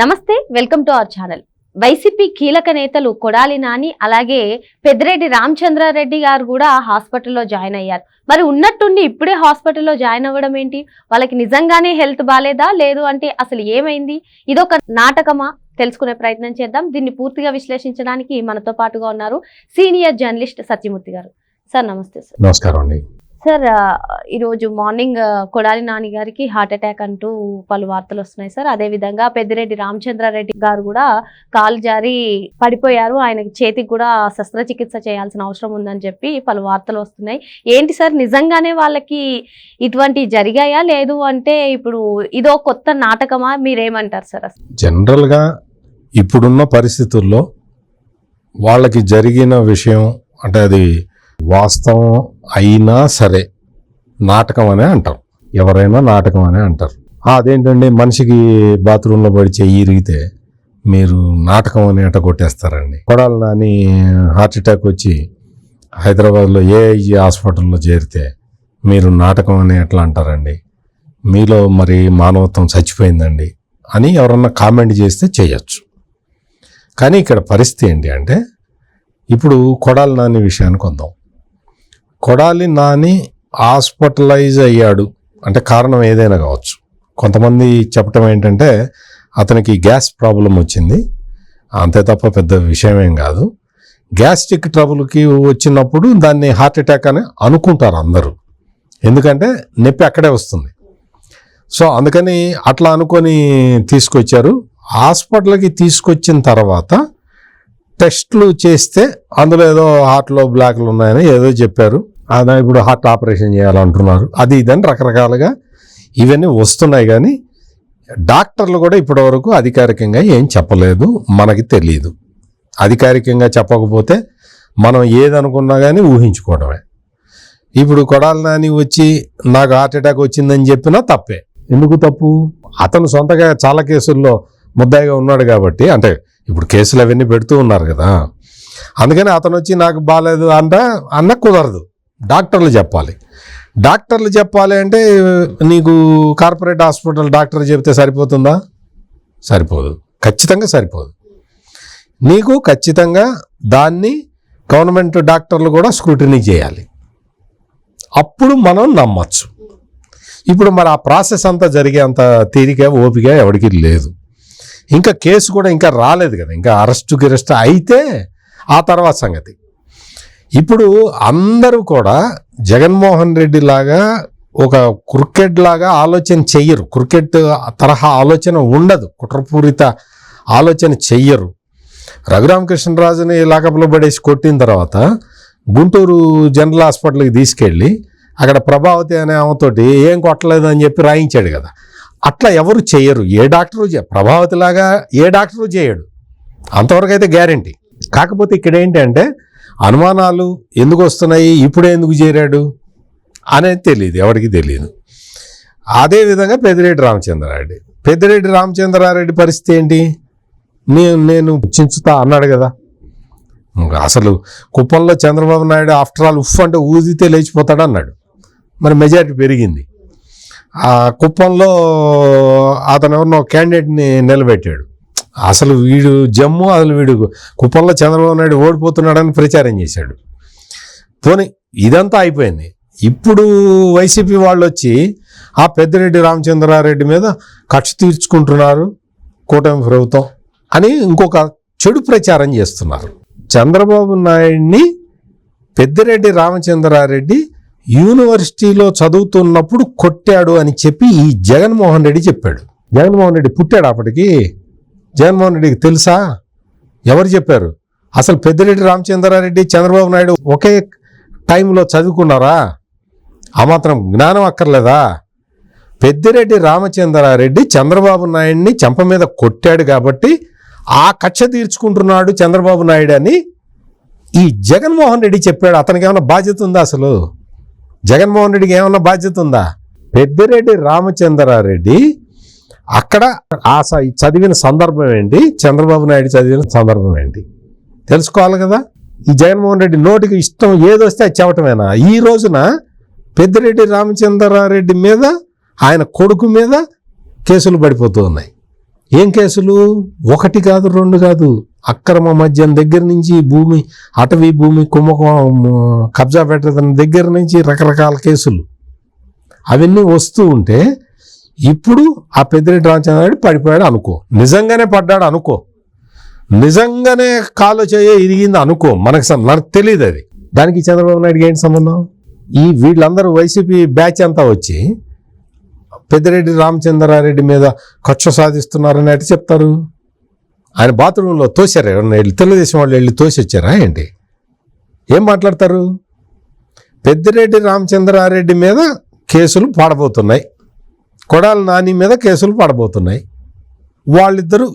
నమస్తే, welcome to our channel. YCP కీలక నేతలు కొడాలి నాని అలాగే పెద్దిరెడ్డి రామచంద్రారెడ్డి గారు కూడా హాస్పిటల్లో జాయిన్ అయ్యారు. మరి ఉన్నట్టుండి ఇప్పుడే హాస్పిటల్లో జాయిన్ అవ్వడం ఏంటి? వాళ్ళకి నిజంగానే హెల్త్ బాలేదా, లేదు అంటే అసలు ఏమైంది? ఇదొక నాటకమా? తెలుసుకునే ప్రయత్నం చేద్దాం. దీన్ని పూర్తిగా విశ్లేషించడానికి మనతో పాటుగా ఉన్నారు సీనియర్ జర్నలిస్ట్ సత్యమూర్తి గారు. సార్ నమస్తే. సార్ నమస్కారం అండి. సార్, ఈరోజు మార్నింగ్ కొడాలి నాని గారికి హార్ట్ అటాక్ అంటూ పలు వార్తలు వస్తున్నాయి సార్. అదేవిధంగా పెద్దిరెడ్డి రామచంద్రారెడ్డి గారు కూడా కాలు జారి పడిపోయారు. ఆయనకి చేతికి కూడా శస్త్రచికిత్స చేయాల్సిన అవసరం ఉందని చెప్పి పలు వార్తలు వస్తున్నాయి. ఏంటి సార్, నిజంగానే వాళ్ళకి ఇటువంటి జరిగాయా, లేదు అంటే ఇప్పుడు ఇదో కొత్త నాటకమా? మీరేమంటారు సార్? జనరల్గా ఇప్పుడున్న పరిస్థితుల్లో వాళ్ళకి జరిగిన విషయం అంటే అది వాస్తవం అయినా సరే నాటకం అనే అంటారు. ఎవరైనా నాటకం అనే అంటారు. అదేంటండి, మనిషికి బాత్రూంలో పడి చెయ్యి ఇరిగితే మీరు నాటకం అని అట్ట కొట్టేస్తారండి. కొడాలి నాని హార్ట్ అటాక్ వచ్చి హైదరాబాద్లో ఏఐజీ హాస్పిటల్లో చేరితే మీరు నాటకం అని ఎట్లా అంటారండి? మీలో మరి మానవత్వం చచ్చిపోయిందండి అని ఎవరన్నా కామెంట్ చేస్తే చేయొచ్చు. కానీ ఇక్కడ పరిస్థితి ఏంటి అంటే, ఇప్పుడు కొడాలి నాని విషయానికి వద్దాం. కొడాలి నాని హాస్పిటలైజ్ అయ్యాడు అంటే కారణం ఏదైనా కావచ్చు. కొంతమంది చెప్పటం ఏంటంటే అతనికి గ్యాస్ ప్రాబ్లం వచ్చింది, అంతే తప్ప పెద్ద విషయం ఏం కాదు. గ్యాస్ట్రిక్ ట్రబుల్కి వచ్చినప్పుడు దాన్ని హార్ట్ అటాక్ అని అనుకుంటారు అందరూ, ఎందుకంటే నొప్పి అక్కడే వస్తుంది. సో అందుకని అట్లా అనుకొని తీసుకొచ్చారు. హాస్పిటల్కి తీసుకొచ్చిన తర్వాత టెస్ట్లు చేస్తే అందులో ఏదో హార్ట్లో బ్లాక్లు ఉన్నాయని ఏదో చెప్పారు. అదే ఇప్పుడు హార్ట్ ఆపరేషన్ చేయాలంటున్నారు, అది ఇదని రకరకాలుగా ఇవన్నీ వస్తున్నాయి. కానీ డాక్టర్లు కూడా ఇప్పటివరకు అధికారికంగా ఏం చెప్పలేదు, మనకి తెలియదు. అధికారికంగా చెప్పకపోతే మనం ఏదనుకున్నా కానీ ఊహించుకోవడమే. ఇప్పుడు కొడాలి నాని వచ్చి నాకు హార్ట్ అటాక్ వచ్చిందని చెప్పినా తప్పే. ఎందుకు తప్పు? అతను సొంతగా చాలా కేసుల్లో ముద్దాయిగా ఉన్నాడు కాబట్టి, అంటే ఇప్పుడు కేసులు అవన్నీ పెడుతూ ఉన్నారు కదా, అందుకని అతను వచ్చి నాకు బాగాలేదు అన్న కుదరదు. డాక్టర్లు చెప్పాలి. డాక్టర్లు చెప్పాలి అంటే నీకు కార్పొరేట్ హాస్పిటల్ డాక్టర్ చెప్తే సరిపోతుందా? సరిపోదు, ఖచ్చితంగా సరిపోదు. నీకు ఖచ్చితంగా దాన్ని గవర్నమెంట్ డాక్టర్లు కూడా స్క్రూటినీ చేయాలి, అప్పుడు మనం నమ్మచ్చు. ఇప్పుడు మరి ఆ ప్రాసెస్ అంతా జరిగే అంత తీరిక ఓపిక ఎవరికి లేదు. ఇంకా కేసు కూడా ఇంకా రాలేదు కదా, ఇంకా అరెస్ట్ అయితే ఆ తర్వాత సంగతి. ఇప్పుడు అందరూ కూడా జగన్మోహన్ రెడ్డి లాగా ఒక క్రికెట్ లాగా ఆలోచన చెయ్యరు, క్రికెట్ తరహా ఆలోచన ఉండదు, కుట్రపూరిత ఆలోచన చెయ్యరు. రఘురామకృష్ణరాజుని లాకప్లో పడేసి కొట్టిన తర్వాత గుంటూరు జనరల్ హాస్పిటల్కి తీసుకెళ్ళి అక్కడ ప్రభావతి అనే ఆమెతోటి ఏం కొట్టలేదు అని చెప్పి రాయించాడు కదా. అట్లా ఎవరు చేయరు, ఏ డాక్టరు ప్రభావతి లాగా ఏ డాక్టరు చేయడు, అంతవరకు అయితే గ్యారంటీ. కాకపోతే ఇక్కడ ఏంటంటే అనుమానాలు ఎందుకు వస్తున్నాయి, ఇప్పుడే ఎందుకు చేరాడు అనేది తెలియదు, ఎవరికి తెలియదు. అదేవిధంగా పెద్దిరెడ్డి రామచంద్రారెడ్డి పరిస్థితి ఏంటి? నేను చించుతా అన్నాడు కదా. అసలు కుప్పంలో చంద్రబాబు నాయుడు ఆఫ్టర్ ఆల్ ఉఫ్ అంటే ఊదితే లేచిపోతాడు అన్నాడు. మరి మెజారిటీ పెరిగింది. ఆ కుప్పంలో అతను ఎవరినో క్యాండిడేట్ని నిలబెట్టాడు. అసలు వీడు జమ్ము, అసలు వీడు కుప్పంలో చంద్రబాబు నాయుడు ఓడిపోతున్నాడని ప్రచారం చేశాడు. పోనీ ఇదంతా అయిపోయింది. ఇప్పుడు వైసీపీ వాళ్ళు వచ్చి ఆ పెద్దిరెడ్డి రామచంద్రారెడ్డి మీద కక్ష తీర్చుకుంటున్నారు కూటమి ప్రభుత్వం అని ఇంకొక చెడు ప్రచారం చేస్తున్నారు. చంద్రబాబు నాయుడిని పెద్దిరెడ్డి రామచంద్రారెడ్డి యూనివర్సిటీలో చదువుతున్నప్పుడు కొట్టాడు అని చెప్పి ఈ జగన్మోహన్ రెడ్డి చెప్పాడు. జగన్మోహన్ రెడ్డి పుట్టాడు అప్పటికి. జగన్మోహన్ రెడ్డికి తెలుసా? ఎవరు చెప్పారు? అసలు పెద్దిరెడ్డి రామచంద్రారెడ్డి చంద్రబాబు నాయుడు ఒకే టైంలో చదువుకున్నారా? ఆ మాత్రం జ్ఞానం అక్కర్లేదా? పెద్దిరెడ్డి రామచంద్రారెడ్డి చంద్రబాబు నాయుడిని చెంప మీద కొట్టాడు కాబట్టి ఆ కక్ష తీర్చుకుంటున్నాడు చంద్రబాబు నాయుడు అని ఈ జగన్మోహన్ రెడ్డి చెప్పాడు. అతనికి ఏమైనా బాధ్యత ఉందా? అసలు జగన్మోహన్ రెడ్డికి ఏమన్నా బాధ్యత ఉందా? పెద్దిరెడ్డి రామచంద్రారెడ్డి అక్కడ చదివిన సందర్భం ఏంటి, చంద్రబాబు నాయుడు చదివిన సందర్భం ఏంటి తెలుసుకోవాలి కదా. ఈ జగన్మోహన్ రెడ్డి నోటికి ఇష్టం ఏదొస్తే అది చెప్పటమేనా? ఈ రోజున పెద్దిరెడ్డి రామచంద్రారెడ్డి మీద, ఆయన కొడుకు మీద కేసులు పడిపోతూ ఉన్నాయి. ఏం కేసులు? 1 కాదు 2 కాదు, అక్రమ మద్యం దగ్గర నుంచి భూమి, అటవీ భూమి కబ్జా పెట్టడం దగ్గర నుంచి రకరకాల కేసులు అవన్నీ వస్తూ ఉంటే ఇప్పుడు ఆ పెద్దిరెడ్డి రామచంద్రారెడ్డి పడిపోయాడు అనుకో, నిజంగానే పడ్డాడు అనుకో, నిజంగానే కాలు చేయ ఇరిగింది అనుకో, మనకు తెలియదు అది. దానికి చంద్రబాబు నాయుడుకి ఏంటి సంబంధం? వీళ్ళందరూ వైసీపీ బ్యాచ్ అంతా వచ్చి పెద్దిరెడ్డి రామచంద్రారెడ్డి మీద కక్ష సాధిస్తున్నారని ఎట్లా చెప్తారు? ఆయన బాత్రూంలో తోసారా ఎవరన్నా వెళ్ళి? తెలుగుదేశం వాళ్ళు వెళ్ళి తోసి వచ్చారా ఏంటి? ఏం మాట్లాడతారు? పెద్దిరెడ్డి రామచంద్రారెడ్డి మీద కేసులు పడబోతున్నాయి, కొడాలి నాని మీద కేసులు పడబోతున్నాయి. వాళ్ళిద్దరూ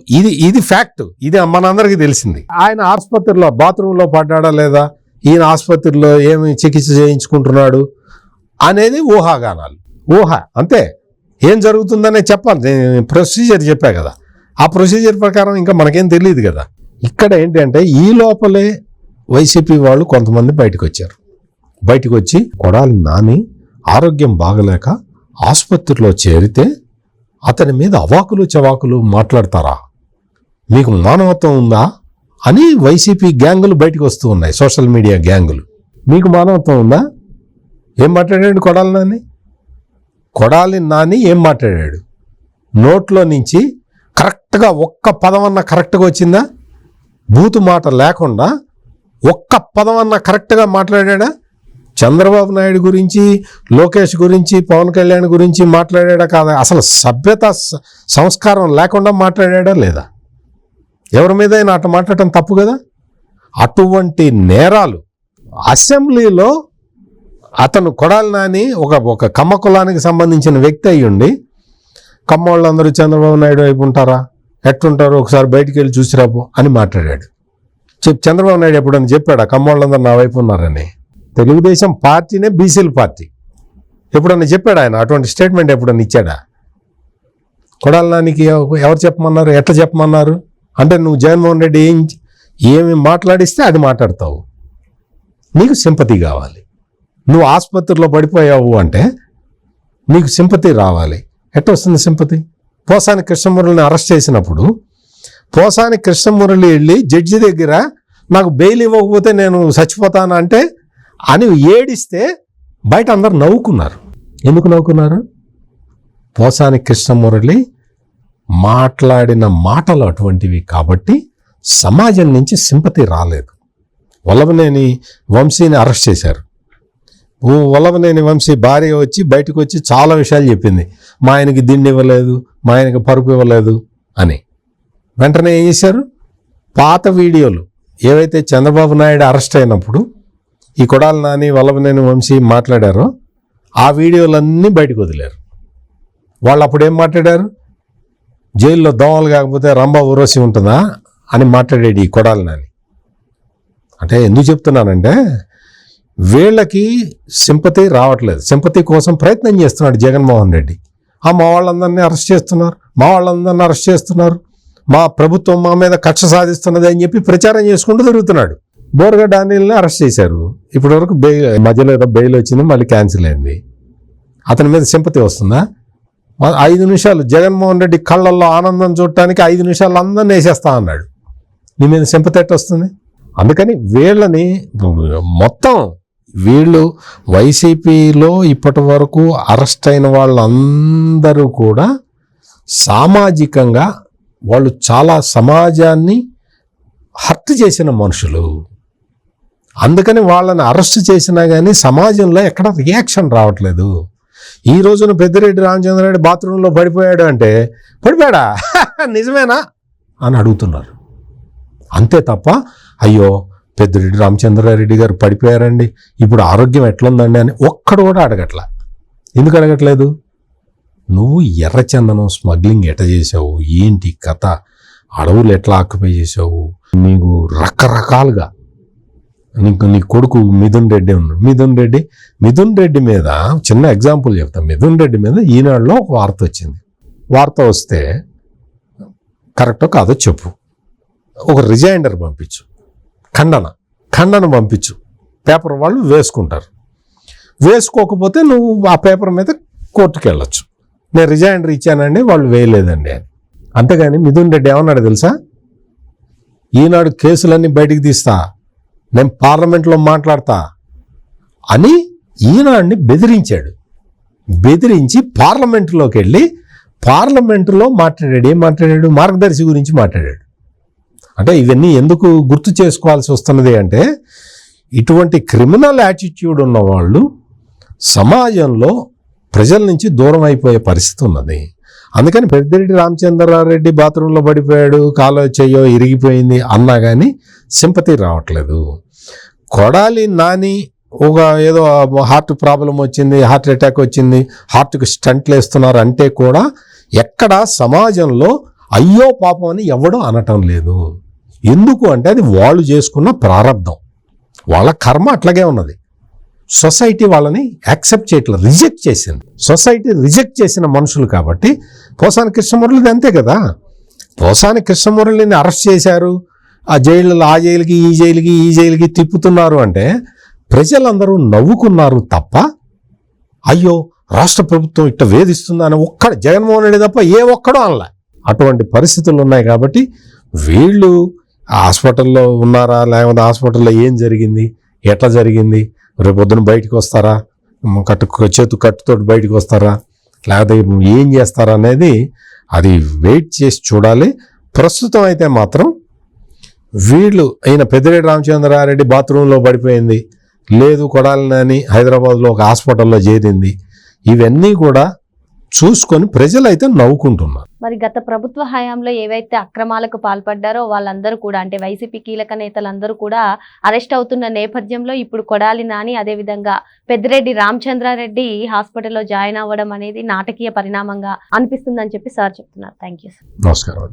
ఇది ఫ్యాక్ట్, ఇది మనందరికీ తెలిసింది. ఆయన ఆసుపత్రిలో బాత్రూంలో పడ్డాడా లేదా, ఈయన ఆసుపత్రిలో ఏమి చికిత్స చేయించుకుంటున్నాడు అనేది ఊహాగానాలు, ఊహ అంతే. ఏం జరుగుతుందనే చెప్పాలి, నేను ప్రొసీజర్ చెప్పా కదా, ఆ ప్రొసీజర్ ప్రకారం ఇంకా మనకేం తెలియదు కదా. ఇక్కడ ఏంటంటే ఈ లోపలే వైసీపీ వాళ్ళు కొంతమంది బయటకు వచ్చారు. బయటకు వచ్చి కొడాలి నాని ఆరోగ్యం బాగలేక ఆసుపత్రిలో చేరితే అతని మీద అవాకులు చవాకులు మాట్లాడతారా, మీకు మానవత్వం ఉందా అని వైసీపీ గ్యాంగులు బయటకు వస్తూ ఉన్నాయి, సోషల్ మీడియా గ్యాంగులు. మీకు మానవత్వం ఉందా? ఏం మాట్లాడాడు కొడాలి నాని? కొడాలి నాని ఏం మాట్లాడాడు? నోట్లో నుంచి కరెక్ట్గా ఒక్క పదమన్నా కరెక్ట్గా వచ్చిందా? బూతు మాట లేకుండా ఒక్క పదమన్నా కరెక్ట్గా మాట్లాడా? చంద్రబాబు నాయుడు గురించి, లోకేష్ గురించి, పవన్ కళ్యాణ్ గురించి మాట్లాడా కాదా? అసలు సభ్యత సంస్కారం లేకుండా మాట్లాడా లేదా? ఎవరి మీద అయినా అట్లా మాట్లాడటం తప్పు కదా. అటువంటి నేరాలు అసెంబ్లీలో అతను కొడాలి నాని ఒక కమ్మ కులానికి సంబంధించిన వ్యక్తి అయ్యుండి కమ్మోళ్ళందరూ చంద్రబాబు నాయుడు వైపు ఉంటారా, ఎట్లుంటారో ఒకసారి బయటికి వెళ్ళి చూసిరాపు అని మాట్లాడాడు. చంద్రబాబు నాయుడు ఎప్పుడని చెప్పాడా కమ్మోళ్ళందరూ నా వైపు ఉన్నారని? తెలుగుదేశం పార్టీనే బీసీల పార్టీ, ఎప్పుడన్నా చెప్పాడు ఆయన? అటువంటి స్టేట్మెంట్ ఎప్పుడన్నా ఇచ్చాడా? కొడాలి నానికి ఎవరు చెప్పమన్నారు, ఎట్లా చెప్పమన్నారు? అంటే నువ్వు జగన్మోహన్ రెడ్డి ఏమి మాట్లాడిస్తే అది మాట్లాడతావు, నీకు సింపతి కావాలి. నువ్వు ఆసుపత్రిలో పడిపోయావు అంటే నీకు సింపతి రావాలి. ఎట్లా వస్తుంది సింపతి? పోసాని కృష్ణమురళిని అరెస్ట్ చేసినప్పుడు పోసాని కృష్ణమురళి వెళ్ళి జడ్జి దగ్గర నాకు బెయిల్ ఇవ్వకపోతే నేను చచ్చిపోతాను అంటే అని ఏడిస్తే బయట అందరు నవ్వుకున్నారు. ఎందుకు నవ్వుకున్నారు? పోసాని కృష్ణమురళి మాట్లాడిన మాటలు అటువంటివి కాబట్టి సమాజం నుంచి సింపతి రాలేదు. వల్లభనేని వంశీని అరెస్ట్ చేశారు. వల్లభనేని వంశీ భార్య వచ్చి బయటకు వచ్చి చాలా విషయాలు చెప్పింది, మా ఆయనకి దిండి ఇవ్వలేదు, మా ఆయనకి పరుపు ఇవ్వలేదు అని. వెంటనే ఏం చేశారు? పాత వీడియోలు ఏవైతే చంద్రబాబు నాయుడు అరెస్ట్ అయినప్పుడు ఈ కొడాలి నాని, వల్లభనేని వంశీ మాట్లాడారో ఆ వీడియోలన్నీ బయటకు వదిలేరు. వాళ్ళు అప్పుడు ఏం మాట్లాడారు? జైల్లో దోమలు కాకపోతే రంభ ఊరసి ఉంటుందా అని మాట్లాడేది ఈ కొడాలి నాని. అంటే ఎందుకు చెప్తున్నానంటే వీళ్ళకి సింపతి రావట్లేదు, సింపతి కోసం ప్రయత్నం చేస్తున్నాడు జగన్మోహన్ రెడ్డి. మా వాళ్ళందరినీ అరెస్ట్ చేస్తున్నారు, మా వాళ్ళందరినీ అరెస్ట్ చేస్తున్నారు, మా ప్రభుత్వం మా మీద కక్ష సాధిస్తున్నది అని చెప్పి ప్రచారం చేసుకుంటూ తిరుగుతున్నాడు. బోర్గా డానియల్ని అరెస్ట్ చేశారు. ఇప్పటి వరకు మధ్యలో ఏదో బెయిల్ వచ్చింది, మళ్ళీ క్యాన్సిల్ అయింది. అతని మీద సింపతి వస్తుందా? 5 నిమిషాలు జగన్మోహన్ రెడ్డి కళ్ళల్లో ఆనందం చూడటానికి 5 నిమిషాలు అందరిని వేసేస్తా అన్నాడు. నీ మీద సింపతి ఎట్ట వస్తుంది? అందుకని వీళ్ళని మొత్తం వీళ్ళు వైసీపీలో ఇప్పటి వరకు అరెస్ట్ అయిన వాళ్ళందరూ కూడా సామాజికంగా వాళ్ళు చాలా సమాజాన్ని హర్ట్ చేసిన మనుషులు. అందుకని వాళ్ళని అరెస్ట్ చేసినా కానీ సమాజంలో ఎక్కడ రియాక్షన్ రావట్లేదు. ఈ రోజున పెద్దిరెడ్డి రామచంద్రారెడ్డి బాత్రూంలో పడిపోయాడు అంటే పడిపోయాడా నిజమేనా అని అడుగుతున్నారు. అంతే తప్ప అయ్యో పెద్దిరెడ్డి రామచంద్రారెడ్డి గారు పడిపోయారండి, ఇప్పుడు ఆరోగ్యం ఎట్లుందండి అని ఒక్కడు కూడా అడగట్లా. ఎందుకు అడగట్లేదు? నువ్వు ఎర్రచందనం స్మగ్లింగ్ ఎట్లా చేసావు, ఏంటి కథ, అడవులు ఎట్లా ఆక్యుపై చేసావు, నీకు రకరకాలుగా నీ కొడుకు మిథున్ రెడ్డి ఉన్నాడు. మిథున్ రెడ్డి మీద చిన్న ఎగ్జాంపుల్ చెప్తాను. మిథున్ రెడ్డి మీద ఈనాడులో ఒక వార్త వచ్చింది. వార్త వస్తే కరెక్టో కాదో చెప్పు, ఒక రిజైండర్ పంపించు, ఖండన పంపించు, పేపర్ వాళ్ళు వేసుకుంటారు. వేసుకోకపోతే నువ్వు ఆ పేపర్ మీద కోర్టుకు వెళ్ళొచ్చు. నేను రిజైండర్ ఇచ్చానండి, వాళ్ళు వేయలేదండి అని. అంతేగాని మిథున్ రెడ్డి ఏమన్నాడు తెలుసా? ఈనాడు కేసులన్నీ బయటికి తీస్తా, నేను పార్లమెంట్లో మాట్లాడతా అని ఈనాడిని బెదిరించాడు. బెదిరించి పార్లమెంటులోకి వెళ్ళి పార్లమెంటులో మాట్లాడాడు. ఏం మాట్లాడాడు? మార్గదర్శి గురించి మాట్లాడాడు. అంటే ఇవన్నీ ఎందుకు గుర్తు చేసుకోవాల్సి వస్తున్నది అంటే, ఇటువంటి క్రిమినల్ యాటిట్యూడ్ ఉన్న వాళ్ళు సమాజంలో ప్రజల నుంచి దూరం అయిపోయే పరిస్థితి ఉన్నది. అందుకని పెద్దిరెడ్డి రామచంద్రారెడ్డి బాత్రూంలో పడిపోయాడు, కాలో చెయ్యో ఇరిగిపోయింది అన్నా కానీ సింపతి రావట్లేదు. కొడాలి నాని ఒక ఏదో హార్ట్ ప్రాబ్లం వచ్చింది, హార్ట్ అటాక్ వచ్చింది, హార్ట్కి స్టంట్లు వేస్తున్నారు అంటే కూడా ఎక్కడ సమాజంలో అయ్యో పాపం అని ఎవడో అనటం లేదు. ఎందుకు అంటే అది వాళ్ళు చేసుకున్న ప్రారంధం, వాళ్ళ కర్మ అట్లాగే ఉన్నది. సొసైటీ వాళ్ళని యాక్సెప్ట్ చేయట్లేదు, రిజెక్ట్ చేసింది. సొసైటీ రిజెక్ట్ చేసిన మనుషులు కాబట్టి పోసాని కృష్ణమురళిది అంతే కదా. పోసాని కృష్ణమురళిని అరెస్ట్ చేశారు, ఆ జైళ్ళలో ఆ జైలుకి ఈ జైలుకి తిప్పుతున్నారు అంటే ప్రజలందరూ నవ్వుకున్నారు తప్ప అయ్యో రాష్ట్ర ప్రభుత్వం ఇట్ట వేధిస్తుందని ఒక్కడు జగన్మోహన్ రెడ్డి తప్ప ఏ ఒక్కడో అనలే. అటువంటి పరిస్థితులు ఉన్నాయి కాబట్టి వీళ్ళు హాస్పిటల్లో ఉన్నారా, లేకపోతే హాస్పిటల్లో ఏం జరిగింది, ఎట్లా జరిగింది, రేపొద్దున బయటకు వస్తారా, కట్టుతోటి బయటకు వస్తారా, లేకపోతే ఏం చేస్తారా అనేది అది వెయిట్ చేసి చూడాలి. ప్రస్తుతం అయితే మాత్రం వీళ్ళు అయిన పెద్దిరెడ్డి రామచంద్రారెడ్డి బాత్రూంలో పడిపోయింది, లేదు కొడాలి నాని హైదరాబాద్లో ఒక హాస్పిటల్లో చేరింది, ఇవన్నీ కూడా చూసుకొని ప్రజలైతే నవ్వుకుంటున్నారు. మరి గత ప్రభుత్వ హయాంలో ఏవైతే అక్రమాలకు పాల్పడ్డారో వాళ్ళందరూ కూడా, అంటే వైసీపీ కీలక నేతలందరూ కూడా అరెస్ట్ అవుతున్న నేపథ్యంలో ఇప్పుడు కొడాలి నాని అదేవిధంగా పెద్దిరెడ్డి రామచంద్రారెడ్డి హాస్పిటల్లో జాయిన్ అవ్వడం అనేది నాటకీయ పరిణామంగా అనిపిస్తుందని చెప్పి సార్ చెప్తున్నారు. Thank you sir. నమస్కారం.